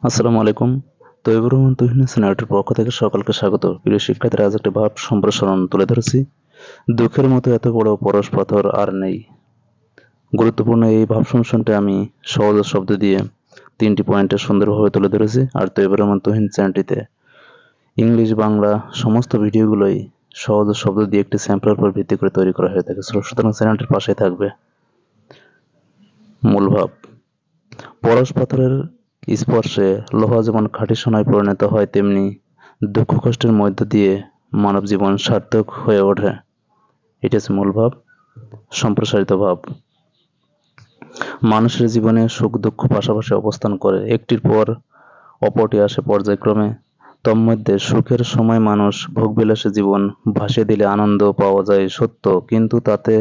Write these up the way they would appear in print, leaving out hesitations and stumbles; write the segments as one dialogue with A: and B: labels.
A: আসসালামু আলাইকুম। তৈবুর রহমান তুহিনের চ্যানেলটির পক্ষ থেকে সকলকে স্বাগত। প্রিয় শিক্ষার্থীরা, আজ একটি ভাব সম্প্রসারণ তুলে ধরেছি। দুঃখের মতো এত বড় পরশ পাথর আর নেই। গুরুত্বপূর্ণ এই ভাব সম্মিশ্রণটি আমি সহজ শব্দ দিয়ে 3টি পয়েন্টে সুন্দরভাবে তুলে ধরেছি। আর তৈবুর রহমান তুহিন চ্যানেলটিতে ইংলিশ বাংলা সমস্ত ভিডিওগুলোই সহজ শব্দ দিয়ে একটি স্যাম্পলের উপর ভিত্তি করে তৈরি করা হয়ে থাকে। সুতরাং চ্যানেলটির পাশেই থাকবে। মূল ভাব: পরশ পাথরের স্পর্শে লোহা যেমন খাঁটি সোনায় পরিণত হয়, তেমনি দুঃখ কষ্টের মধ্য দিয়ে মানব জীবন সার্থক হয়ে ওঠে। এটা হচ্ছে মূল ভাব। সম্প্রসারিত ভাব: মানুষের জীবনে সুখ দুঃখ পাশাপাশি অবস্থান করে, একটির পর অপরটি আসে পর্যায়ক্রমে। তন্মধ্যে সুখের সময় মানুষ ভোগবিলাসী জীবন ভাসিয়ে দিলে আনন্দ পাওয়া যায় সত্য, কিন্তু তাতে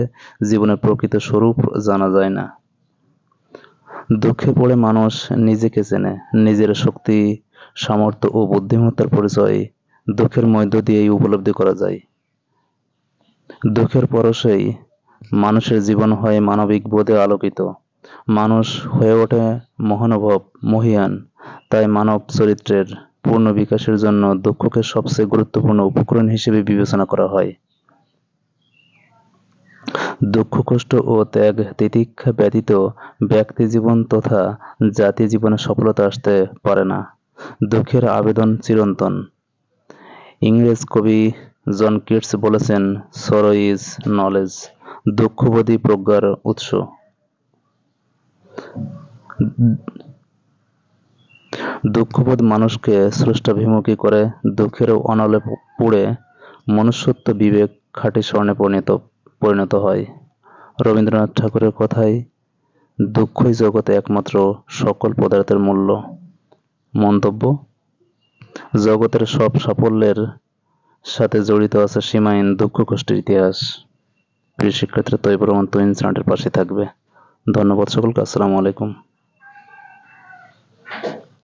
A: জীবনের প্রকৃত স্বরূপ জানা যায় না। দুঃখে পড়ে মানুষ নিজেকে চেনে, নিজের শক্তি সামর্থ্য ও বুদ্ধিমত্তার পরিচয় দুঃখের মধ্য দিয়েই উপলব্ধি করা যায়। দুঃখের পরশেই মানুষের জীবন হয় মানবিক বোধে আলোকিত, মানুষ হয়ে ওঠে মহানুভব, মহীয়ান। তাই মানব চরিত্রের পূর্ণ বিকাশের জন্য দুঃখকে সবচেয়ে গুরুত্বপূর্ণ উপকরণ হিসেবে বিবেচনা করা হয়। দুঃখ কষ্ট ও ত্যাগ তিতিক্ষা ব্যতীত ব্যক্তি জীবন তথা জাতি জীবনে সফলতা আসতে পারে না। দুঃখের আবেদন চিরন্তন। ইংরেজ কবি জন কিটস বলেছেন, সরো ইজ নলেজ, দুঃখবোধই প্রজ্ঞার উৎস। দুঃখবোধ মানুষকে স্রষ্টাভিমুখী করে, দুঃখের অনলে পুড়ে মনুষ্যত্ব বিবেক খাঁটি স্বর্ণে পরিণত হয়। রবীন্দ্রনাথ ঠাকুরের কথায়, দুঃখই জগতে একমাত্র সকল পদার্থের মূল্য। মন্তব্য: জগতের সব সাফল্যের সাথে জড়িত আছে সীমাহীন দুঃখ কষ্টের ইতিহাস। প্রিয় শিক্ষার্থীরা, তৈবুর রহমান তুহিন চ্যানেলটির পাশে থাকবে। ধন্যবাদ সকলকে। আসসালামু আলাইকুম।